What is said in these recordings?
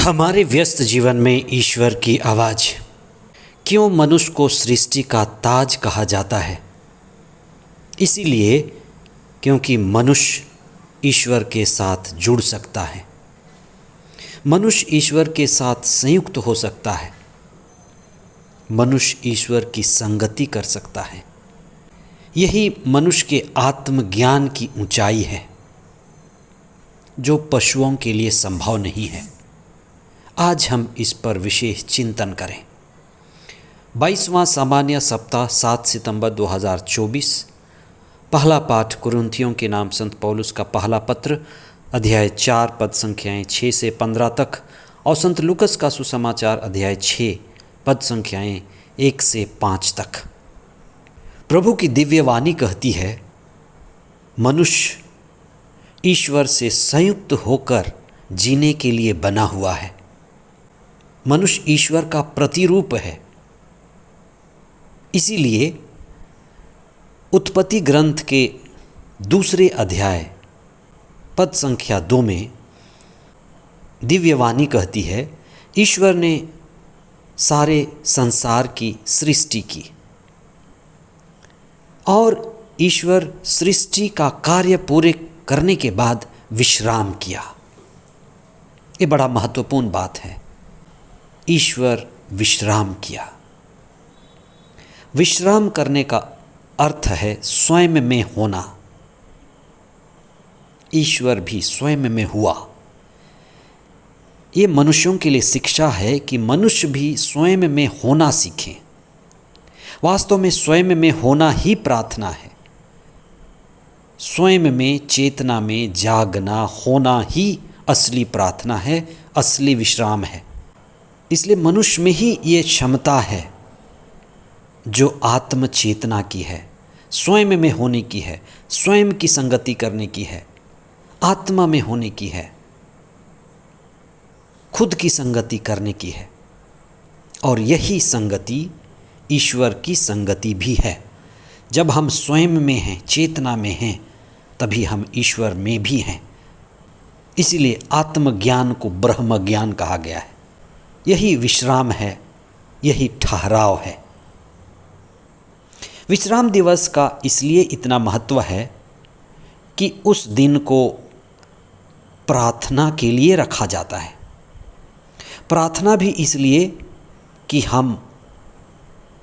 हमारे व्यस्त जीवन में ईश्वर की आवाज़। क्यों मनुष्य को सृष्टि का ताज कहा जाता है? इसीलिए क्योंकि मनुष्य ईश्वर के साथ जुड़ सकता है, मनुष्य ईश्वर के साथ संयुक्त हो सकता है, मनुष्य ईश्वर की संगति कर सकता है। यही मनुष्य के आत्मज्ञान की ऊंचाई है, जो पशुओं के लिए संभव नहीं है। आज हम इस पर विशेष चिंतन करें। 22वां सामान्य सप्ताह 7 सितंबर 2024। पहला पाठ कुरिन्थियों के नाम संत पौलुस का पहला पत्र, अध्याय 4 पद संख्याएं 6 से 15 तक, और संत लूकस का सुसमाचार अध्याय 6 पद संख्याएं 1 से 5 तक। प्रभु की दिव्य वाणी कहती है, मनुष्य ईश्वर से संयुक्त होकर जीने के लिए बना हुआ है। मनुष्य ईश्वर का प्रतिरूप है। इसीलिए उत्पत्ति ग्रंथ के दूसरे अध्याय पद संख्या 2 में दिव्य वाणी कहती है, ईश्वर ने सारे संसार की सृष्टि की और ईश्वर सृष्टि का कार्य पूरे करने के बाद विश्राम किया। ये बड़ा महत्वपूर्ण बात है। ईश्वर विश्राम किया। विश्राम करने का अर्थ है स्वयं में होना। ईश्वर भी स्वयं में हुआ। ये मनुष्यों के लिए शिक्षा है कि मनुष्य भी स्वयं में होना सीखें। वास्तव में स्वयं में होना ही प्रार्थना है। स्वयं में चेतना में जागना होना ही असली प्रार्थना है, असली विश्राम है। इसलिए मनुष्य में ही ये क्षमता है जो आत्म चेतना की है, स्वयं में होने की है, स्वयं की संगति करने की है, आत्मा में होने की है, खुद की संगति करने की है। और यही संगति ईश्वर की संगति भी है। जब हम स्वयं में हैं, चेतना में हैं, तभी हम ईश्वर में भी हैं। इसीलिए आत्मज्ञान को ब्रह्म ज्ञान कहा गया है। यही विश्राम है, यही ठहराव है। विश्राम दिवस का इसलिए इतना महत्व है कि उस दिन को प्रार्थना के लिए रखा जाता है। प्रार्थना भी इसलिए कि हम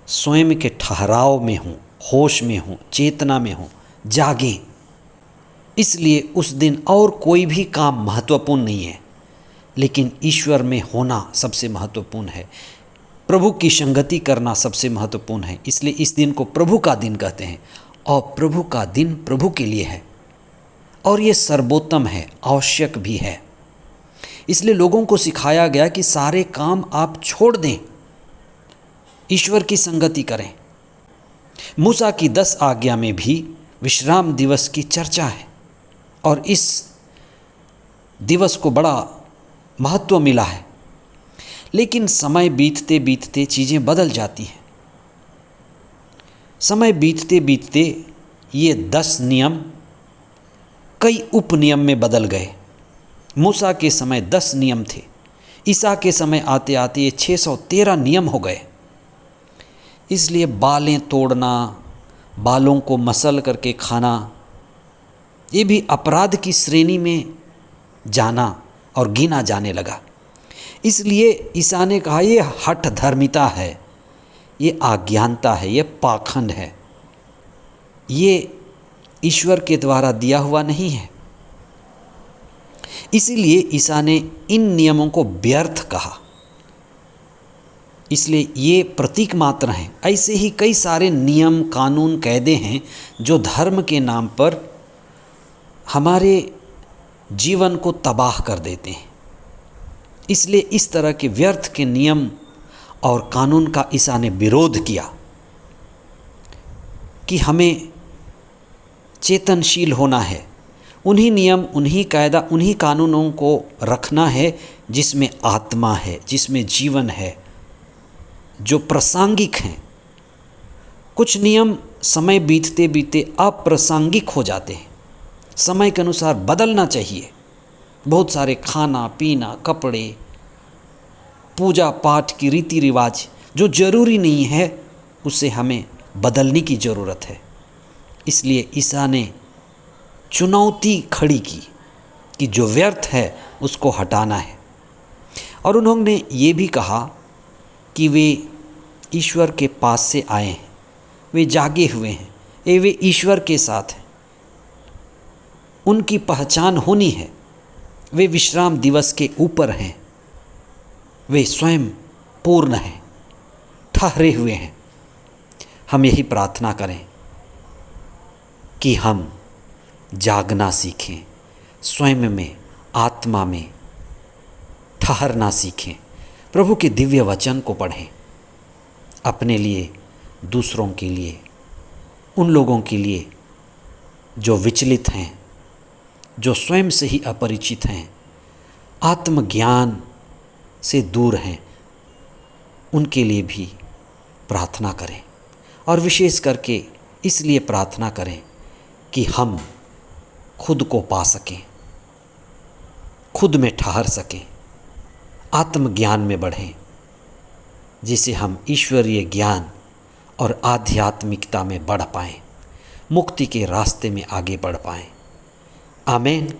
स्वयं के ठहराव में हों, होश में हों, चेतना में हों, जागें। इसलिए उस दिन और कोई भी काम महत्वपूर्ण नहीं है, लेकिन ईश्वर में होना सबसे महत्वपूर्ण है। प्रभु की संगति करना सबसे महत्वपूर्ण है। इसलिए इस दिन को प्रभु का दिन कहते हैं, और प्रभु का दिन प्रभु के लिए है, और ये सर्वोत्तम है, आवश्यक भी है। इसलिए लोगों को सिखाया गया कि सारे काम आप छोड़ दें, ईश्वर की संगति करें। मूसा की 10 आज्ञा में भी विश्राम दिवस की चर्चा है, और इस दिवस को बड़ा महत्व मिला है। लेकिन समय बीतते बीतते चीज़ें बदल जाती हैं। समय बीतते बीतते ये 10 नियम कई उपनियम में बदल गए। मूसा के समय 10 नियम थे, ईसा के समय आते आते ये 613 नियम हो गए। इसलिए बालें तोड़ना, बालों को मसल करके खाना, ये भी अपराध की श्रेणी में जाना और गिना जाने लगा। इसलिए ईसा ने कहा, ये हठ धर्मिता है, ये अज्ञानता है, ये पाखंड है, ये ईश्वर के द्वारा दिया हुआ नहीं है। इसीलिए ईसा ने इन नियमों को व्यर्थ कहा। इसलिए ये प्रतीक मात्र हैं। ऐसे ही कई सारे नियम, कानून, कायदे हैं जो धर्म के नाम पर हमारे जीवन को तबाह कर देते हैं। इसलिए इस तरह के व्यर्थ के नियम और कानून का ईसा ने विरोध किया कि हमें चेतनशील होना है। उन्हीं नियम, उन्हीं कायदा, उन्हीं कानूनों को रखना है जिसमें आत्मा है, जिसमें जीवन है, जो प्रासंगिक हैं। कुछ नियम समय बीतते बीतते अप्रासंगिक हो जाते हैं, समय के अनुसार बदलना चाहिए। बहुत सारे खाना पीना, कपड़े, पूजा पाठ की रीति रिवाज जो ज़रूरी नहीं है उसे हमें बदलने की ज़रूरत है। इसलिए ईसा ने चुनौती खड़ी की कि जो व्यर्थ है उसको हटाना है। और उन्होंने ये भी कहा कि वे ईश्वर के पास से आए हैं, वे जागे हुए हैं, वे ईश्वर के साथ हैं, उनकी पहचान होनी है, वे विश्राम दिवस के ऊपर हैं, वे स्वयं पूर्ण हैं, ठहरे हुए हैं। हम यही प्रार्थना करें कि हम जागना सीखें, स्वयं में, आत्मा में ठहरना सीखें, प्रभु के दिव्य वचन को पढ़ें, अपने लिए, दूसरों के लिए, उन लोगों के लिए जो विचलित हैं, जो स्वयं से ही अपरिचित हैं, आत्मज्ञान से दूर हैं, उनके लिए भी प्रार्थना करें। और विशेष करके इसलिए प्रार्थना करें कि हम खुद को पा सकें, खुद में ठहर सकें, आत्मज्ञान में बढ़ें, जिसे हम ईश्वरीय ज्ञान और आध्यात्मिकता में बढ़ पाएं, मुक्ति के रास्ते में आगे बढ़ पाएं। आमीन।